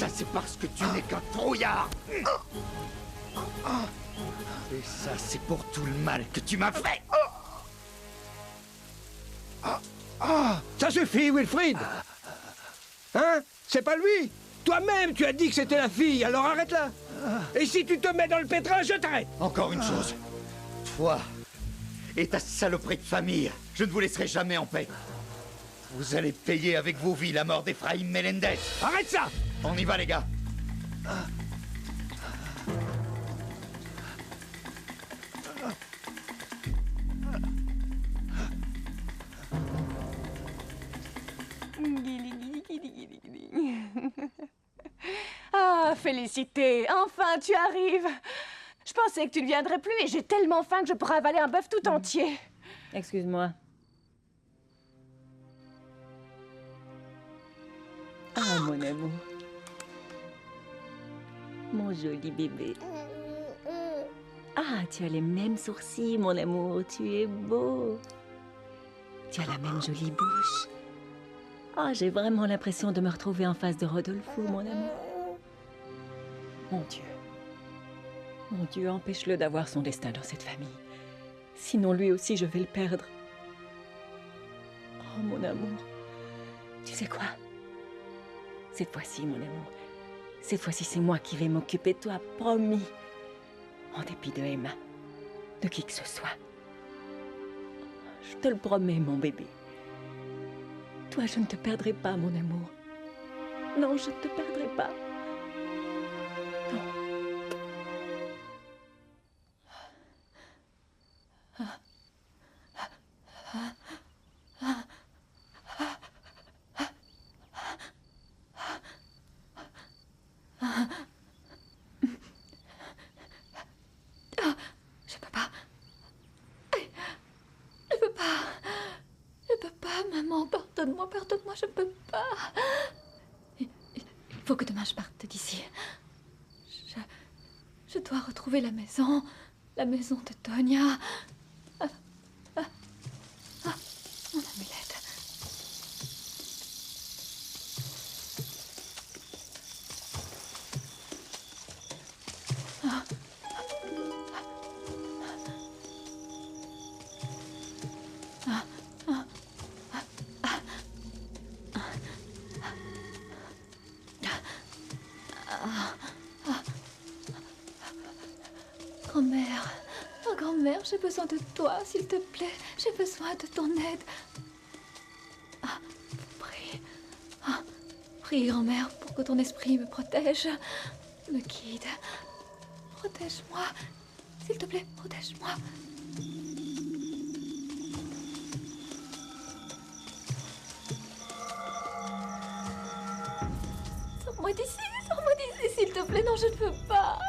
ça, c'est parce que tu n'es qu'un trouillard. Et ça, c'est pour tout le mal que tu m'as fait. Ça suffit, Wilfrid. Hein? C'est pas lui. Toi-même, tu as dit que c'était la fille, alors arrête-la. Et si tu te mets dans le pétrin, je t'arrête. Encore une chose. Toi et ta saloperie de famille, je ne vous laisserai jamais en paix. Vous allez payer avec vos vies la mort d'Efraïm Melendez. Arrête ça. On y va, les gars. Ah, félicité, enfin tu arrives. Je pensais que tu ne viendrais plus et j'ai tellement faim que je pourrais avaler un bœuf tout entier. Excuse-moi. Ah, mon amour. Mon joli bébé. Ah, tu as les mêmes sourcils, mon amour. Tu es beau. Tu as la même jolie bouche. Ah, j'ai vraiment l'impression de me retrouver en face de Rodolfo, mon amour. Mon Dieu. Mon Dieu, empêche-le d'avoir son destin dans cette famille. Sinon, lui aussi, je vais le perdre. Oh, mon amour. Tu sais quoi? Cette fois-ci, mon amour, cette fois-ci, c'est moi qui vais m'occuper de toi, promis. En dépit de Emma, de qui que ce soit. Je te le promets, mon bébé. Toi, je ne te perdrai pas, mon amour. Non, je ne te perdrai pas. Non. Je peux pas. Je peux pas. Je peux pas, maman. Pardonne-moi, pardonne-moi, je peux pas. Il faut que demain je parte d'ici. Je dois retrouver la maison de Tonia. Mon amulette. Grand-mère, oh grand-mère, j'ai besoin de toi, s'il te plaît. J'ai besoin de ton aide. Prie. Prie, grand-mère, pour que ton esprit me protège, me guide. Protège-moi. S'il te plaît, protège-moi. Sors-moi d'ici, s'il te plaît. Non, je ne peux pas.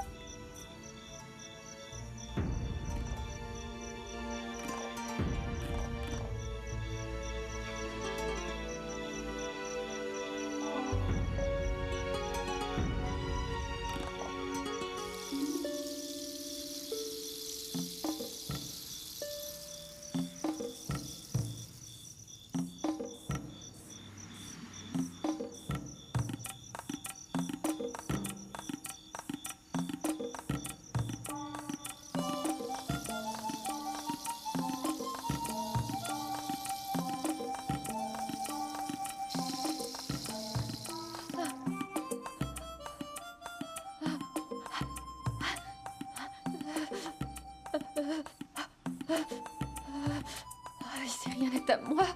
Ici, rien n'est à moi.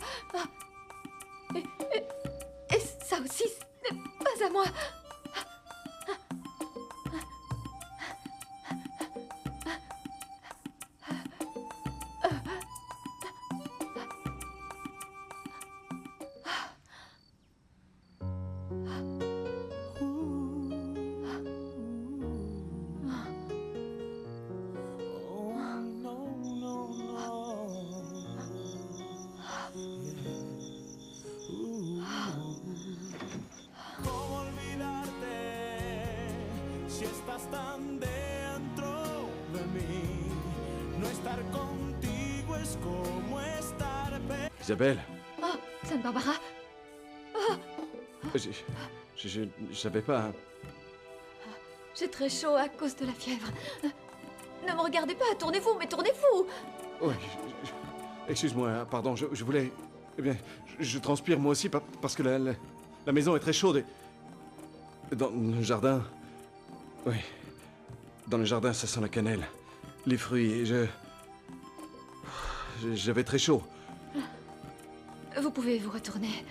Et ça aussi, ce n'est pas à moi. Tan dentro de mí. No estar contigo es como estar. Isabelle. Oh, Sainte Barbara. Je savais pas. J'ai très chaud à cause de la fièvre. Ne me regardez pas, tournez-vous, mais tournez-vous. Ouais, excuse-moi, pardon, je voulais... Eh bien, je transpire moi aussi parce que la maison est très chaude et... Dans le jardin... Oui. Dans le jardin, ça sent la cannelle. Les fruits et j'avais très chaud. Vous pouvez vous retourner.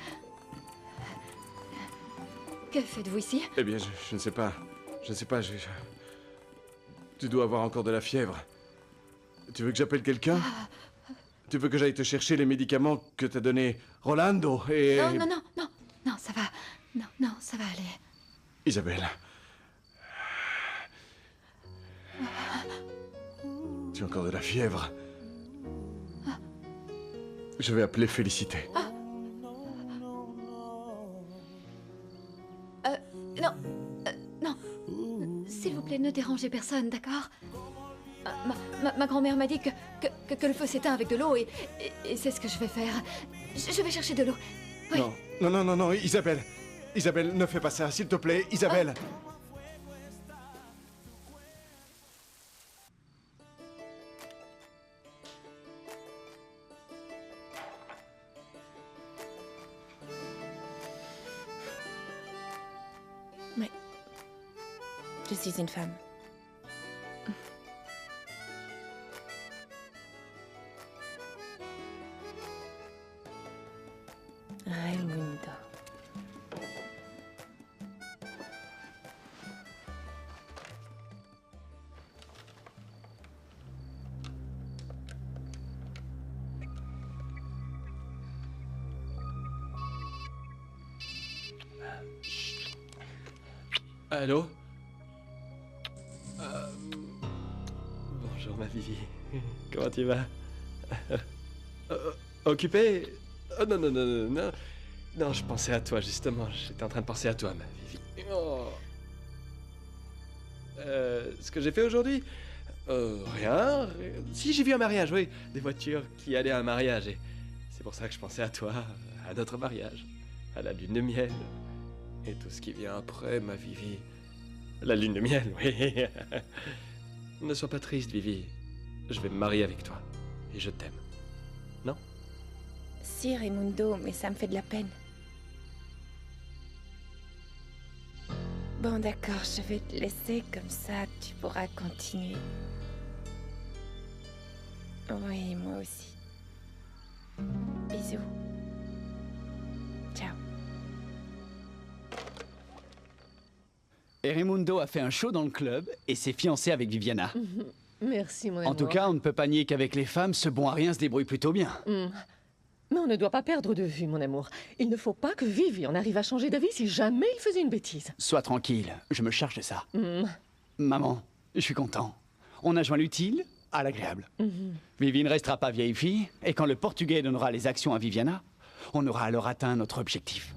Que faites-vous ici? Eh bien, je ne sais pas. Je ne sais pas, Tu dois avoir encore de la fièvre. Tu veux que j'appelle quelqu'un? Tu veux que j'aille te chercher les médicaments que t'as donné Rolando et... Non, ça va. Non, ça va aller. Isabelle. Tu as encore de la fièvre. Je vais appeler Félicité. Non. S'il vous plaît, ne dérangez personne, d'accord? Ma grand-mère m'a dit que le feu s'éteint avec de l'eau et c'est ce que je vais faire. Je vais chercher de l'eau. Oui. Non, Isabelle. Isabelle, ne fais pas ça, s'il te plaît, Isabelle. Oui. Je suis une femme. Raimundo. Allô? Bonjour ma Vivi. Comment tu vas? Occupé? Oh, non. Non, je pensais à toi justement. J'étais en train de penser à toi, ma Vivi. Oh. Ce que j'ai fait aujourd'hui? Rien. Si, j'ai vu un mariage, oui. Des voitures qui allaient à un mariage. Et c'est pour ça que je pensais à toi, à notre mariage, à la lune de miel. Et tout ce qui vient après, ma Vivi. La lune de miel, oui. Ne sois pas triste, Vivi. Je vais me marier avec toi. Et je t'aime. Non? Si, Raimundo, mais ça me fait de la peine. Bon, d'accord, je vais te laisser, comme ça tu pourras continuer. Oui, moi aussi. Bisous. Ciao. Et Raimundo a fait un show dans le club et s'est fiancé avec Viviana. Merci, mon amour. En tout cas, on ne peut pas nier qu'avec les femmes, ce bon à rien se débrouille plutôt bien. Mais on ne doit pas perdre de vue, mon amour. Il ne faut pas que Vivi en arrive à changer d'avis si jamais il faisait une bêtise. Sois tranquille, je me charge de ça. Maman, je suis content. On a joint l'utile à l'agréable. Vivi ne restera pas vieille fille, et quand le Portugais donnera les actions à Viviana, on aura alors atteint notre objectif.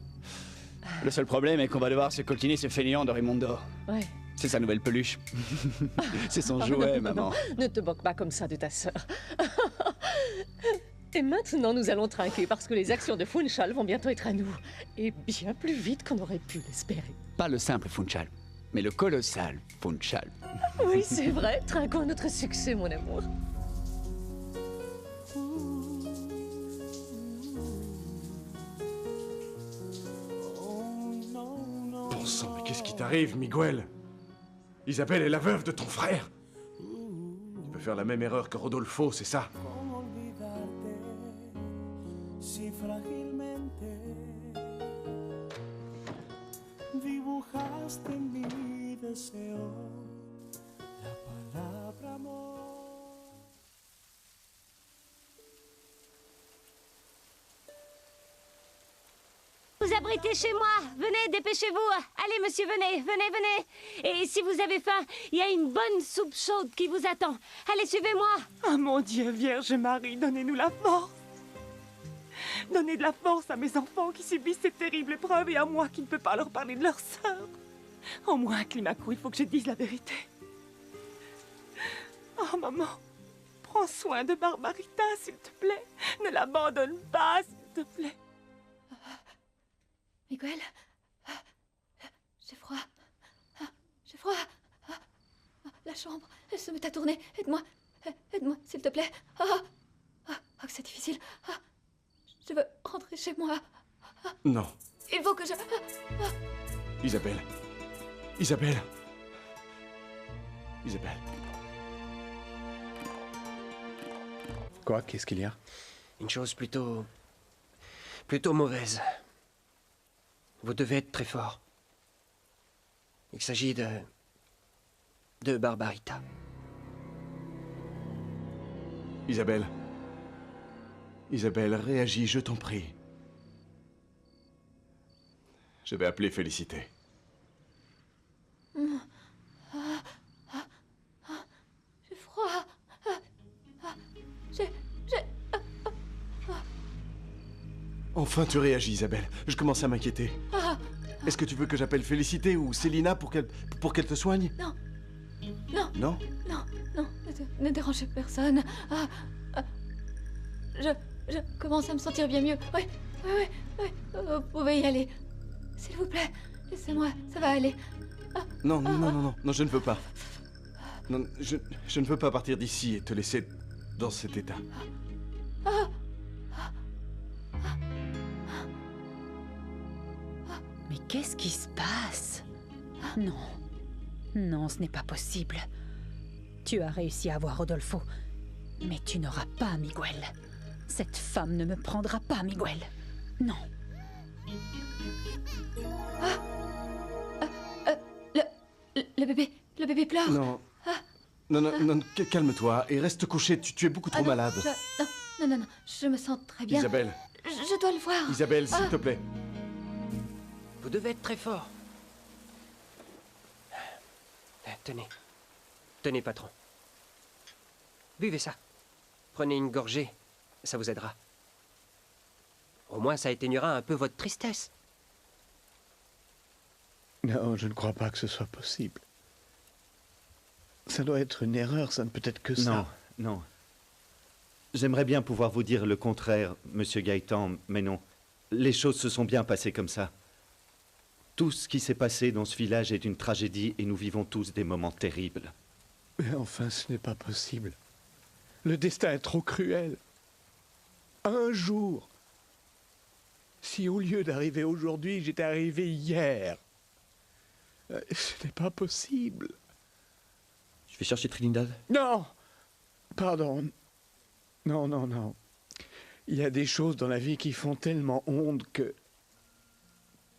Le seul problème est qu'on va devoir se coltiner ce fainéant de Raimundo. Ouais. C'est sa nouvelle peluche. C'est son jouet, maman. Non, ne te moque pas comme ça de ta sœur. Et maintenant, nous allons trinquer parce que les actions de Funchal vont bientôt être à nous. Et bien plus vite qu'on aurait pu l'espérer. Pas le simple Funchal, mais le colossal Funchal. Oui, c'est vrai. Trinquons à notre succès, mon amour. Bon sang, mais qu'est-ce qui t'arrive, Miguel? Isabelle est la veuve de ton frère. Tu peux faire la même erreur que Rodolfo, c'est ça? ¿Cómo olvidarte si frágilmente dibujaste en mi deseo la palabra amor? Vous abritez chez moi. Venez, dépêchez-vous. Allez, monsieur, venez. Et si vous avez faim, il y a une bonne soupe chaude qui vous attend. Allez, suivez-moi. Ah mon Dieu, Vierge Marie, donnez-nous la force. Donnez de la force à mes enfants qui subissent cette terrible épreuve et à moi qui ne peux pas leur parler de leur sœur. Au moins, Climaco, il faut que je dise la vérité. Oh, maman, prends soin de Barbarita, s'il te plaît. Ne l'abandonne pas, s'il te plaît. Miguel, chambre. Elle se met à tourner. Aide-moi. Aide-moi, s'il te plaît. Que c'est difficile. Je veux rentrer chez moi. Non. Il faut que je... Isabelle. Isabelle. Isabelle. Quoi? Qu'est-ce qu'il y a? Une chose plutôt mauvaise. Vous devez être très fort. Il s'agit de Barbarita. Isabelle. Isabelle, réagis, je t'en prie. Je vais appeler Félicité. J'ai froid. Enfin, tu réagis, Isabelle. Je commence à m'inquiéter. Est-ce que tu veux que j'appelle Félicité ou Célina pour qu'elle te soigne? Non. Non. Non? Non, non, ne dérangez personne. Je commence à me sentir bien mieux. Oui. Vous pouvez y aller. S'il vous plaît, laissez-moi, ça va aller. Non, je ne veux pas. Non, je ne veux pas partir d'ici et te laisser dans cet état. Mais qu'est-ce qui se passe? Non. Non, ce n'est pas possible. Tu as réussi à avoir Rodolfo, mais tu n'auras pas Miguel. Cette femme ne me prendra pas, Miguel. Non. Le bébé pleure. Non. Non, calme-toi et reste couché, tu es beaucoup trop malade. Non, je me sens très bien. Isabelle. Je dois le voir. Isabelle, s'il te plaît. Vous devez être très fort. Tenez, patron. Buvez ça. Prenez une gorgée, ça vous aidera. Au moins, ça éteignera un peu votre tristesse. Non, je ne crois pas que ce soit possible. Ça doit être une erreur, ça ne peut être que ça. Non. J'aimerais bien pouvoir vous dire le contraire, Monsieur Gaëtan, mais non. Les choses se sont bien passées comme ça. Tout ce qui s'est passé dans ce village est une tragédie et nous vivons tous des moments terribles. Mais enfin, ce n'est pas possible. Le destin est trop cruel. Un jour. Si au lieu d'arriver aujourd'hui, j'étais arrivé hier. Ce n'est pas possible. Je vais chercher Trinidad. Non! Pardon. Non. Il y a des choses dans la vie qui font tellement honte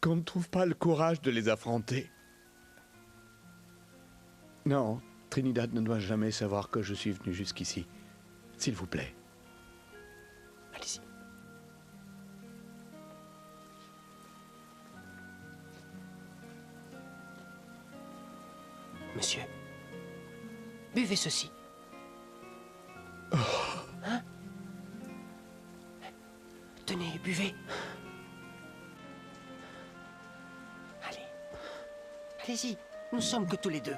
qu'on ne trouve pas le courage de les affronter. Non, Trinidad ne doit jamais savoir que je suis venu jusqu'ici. S'il vous plaît. Allez-y. Monsieur, buvez ceci. Hein? Tenez, buvez. Allez-y, nous sommes que tous les deux.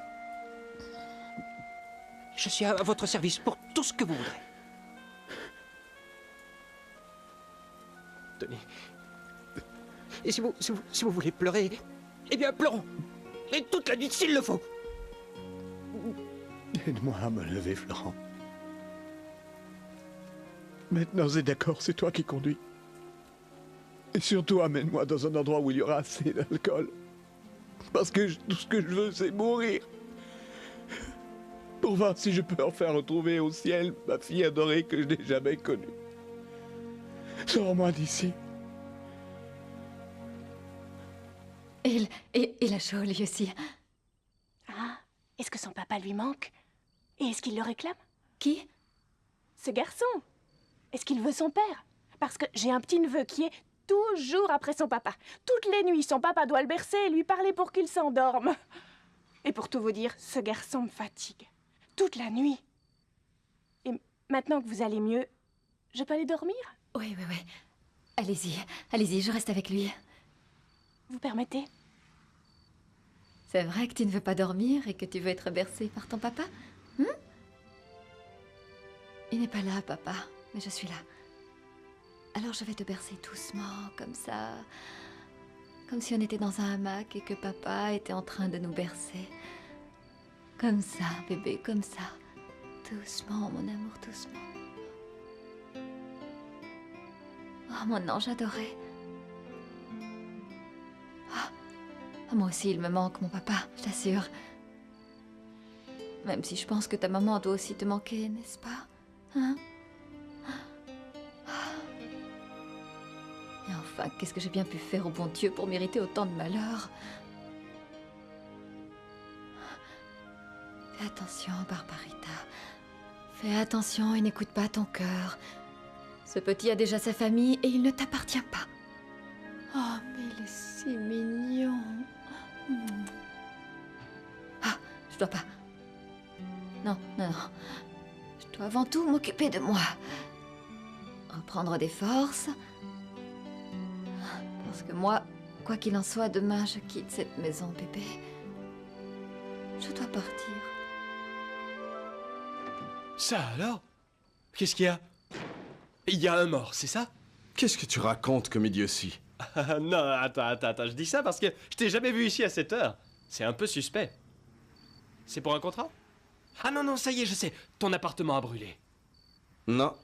Je suis à votre service pour tout ce que vous voudrez. Tenez. Et si vous voulez pleurer, eh bien pleurons. Et toute la nuit s'il le faut. Aide-moi à me lever, Florent. Maintenant, c'est d'accord, c'est toi qui conduis. Et surtout, amène-moi dans un endroit où il y aura assez d'alcool. Parce que tout ce que je veux, c'est mourir. Pour voir si je peux enfin retrouver au ciel ma fille adorée que je n'ai jamais connue. Sors-moi d'ici. Il a chaud, lui aussi. Ah, est-ce que son papa lui manque? Et est-ce qu'il le réclame? Qui? Ce garçon. Est-ce qu'il veut son père? Parce que j'ai un petit-neveu qui est toujours après son papa. Toutes les nuits, son papa doit le bercer et lui parler pour qu'il s'endorme. Et pour tout vous dire, ce garçon me fatigue. Toute la nuit. Et maintenant que vous allez mieux, je peux aller dormir? Oui. Allez-y, je reste avec lui. Vous permettez? C'est vrai que tu ne veux pas dormir et que tu veux être bercé par ton papa? Il n'est pas là, papa, mais je suis là. Alors je vais te bercer doucement, comme ça. Comme si on était dans un hamac et que papa était en train de nous bercer. Comme ça, bébé, comme ça. Doucement, mon amour, doucement. Oh, mon ange adoré. Ah, moi aussi, il me manque, mon papa, je t'assure. Même si je pense que ta maman doit aussi te manquer, n'est-ce pas? Hein? Et enfin, qu'est-ce que j'ai bien pu faire au bon Dieu pour mériter autant de malheur? Fais attention, Barbarita. Fais attention et n'écoute pas ton cœur. Ce petit a déjà sa famille et il ne t'appartient pas. Oh, mais il est si mignon. Ah, je dois pas. Non, non, non. Je dois avant tout m'occuper de moi. Reprendre des forces. Parce que moi, quoi qu'il en soit, demain je quitte cette maison, bébé. Je dois partir. Ça alors? Qu'est-ce qu'il y a? Il y a un mort, c'est ça? Qu'est-ce que tu racontes comme idiotie? Non, attends, je dis ça parce que je t'ai jamais vu ici à cette heure. C'est un peu suspect. C'est pour un contrat? Ah non, ça y est, je sais. Ton appartement a brûlé. Non.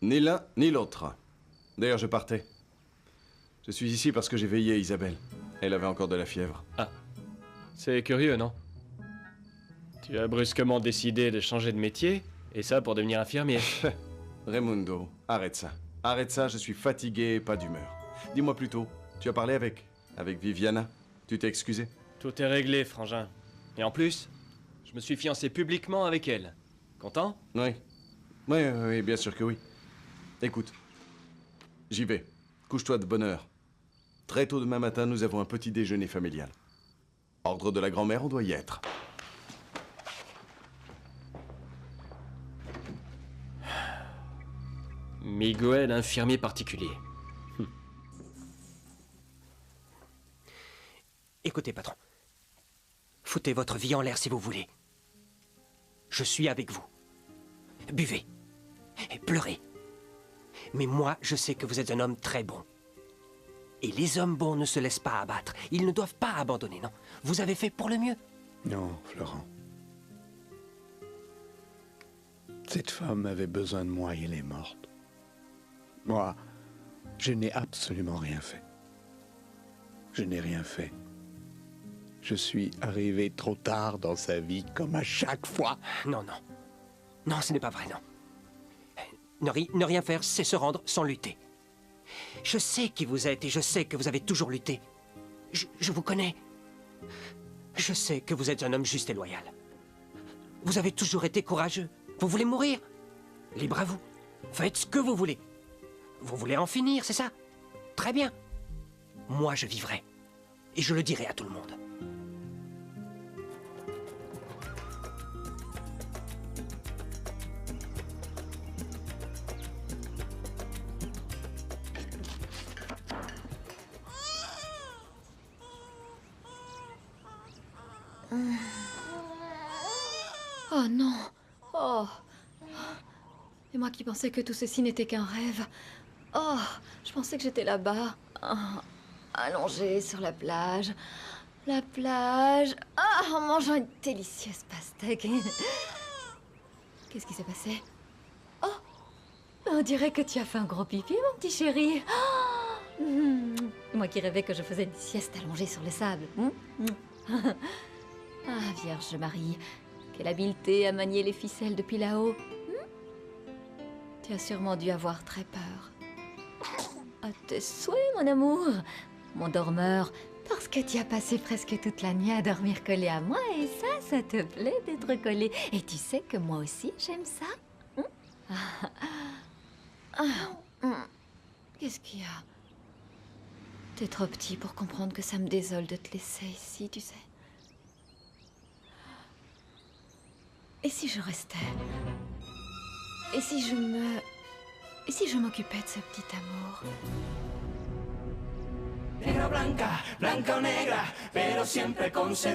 Ni l'un, ni l'autre. D'ailleurs, je partais. Je suis ici parce que j'ai veillé Isabelle. Elle avait encore de la fièvre. Ah. C'est curieux, non? Tu as brusquement décidé de changer de métier, et ça pour devenir infirmier. Raimundo, arrête ça. Arrête ça, je suis fatigué et pas d'humeur. Dis-moi plutôt, tu as parlé avec Viviana? Tu t'es excusé? Tout est réglé, frangin. Et en plus, je me suis fiancé publiquement avec elle. Content? Oui. Oui, bien sûr que oui. Écoute, j'y vais. Couche-toi de bonne heure. Très tôt demain matin, nous avons un petit déjeuner familial. Ordre de la grand-mère, on doit y être. Miguel, infirmier particulier. Écoutez, patron. Foutez votre vie en l'air si vous voulez. Je suis avec vous. Buvez. Et pleurez. Mais moi, je sais que vous êtes un homme très bon. Et les hommes bons ne se laissent pas abattre. Ils ne doivent pas abandonner, non. Vous avez fait pour le mieux. Non, Florent. Cette femme avait besoin de moi et elle est morte. Moi, je n'ai absolument rien fait. Je n'ai rien fait. Je suis arrivé trop tard dans sa vie, comme à chaque fois. Non. Non, ce n'est pas vrai, non. Ne rien faire, c'est se rendre sans lutter. Je sais qui vous êtes et je sais que vous avez toujours lutté. Je vous connais. Je sais que vous êtes un homme juste et loyal. Vous avez toujours été courageux. Vous voulez mourir? Libre à vous. Faites ce que vous voulez. Vous voulez en finir, c'est ça? Très bien. Moi, je vivrai. Et je le dirai à tout le monde. Oh non. Oh. Et moi qui pensais que tout ceci n'était qu'un rêve. Oh, je pensais que j'étais là-bas. Allongée sur la plage. La plage. En mangeant une délicieuse pastèque. Qu'est-ce qui s'est passé? Oh, on dirait que tu as fait un gros pipi, mon petit chéri. Moi qui rêvais que je faisais une sieste allongée sur le sable. Vierge Marie, quelle habileté à manier les ficelles depuis là-haut. Tu as sûrement dû avoir très peur. À tes souhaits, mon amour, mon dormeur, parce que tu as passé presque toute la nuit à dormir collé à moi, et ça te plaît d'être collé. Et tu sais que moi aussi, j'aime ça. Qu'est-ce qu'il y a? T'es trop petit pour comprendre que ça me désole de te laisser ici, tu sais. Et si je restais? Et si je m'occupais de ce petit amour? Negra blanca, blanca o negra, pero siempre con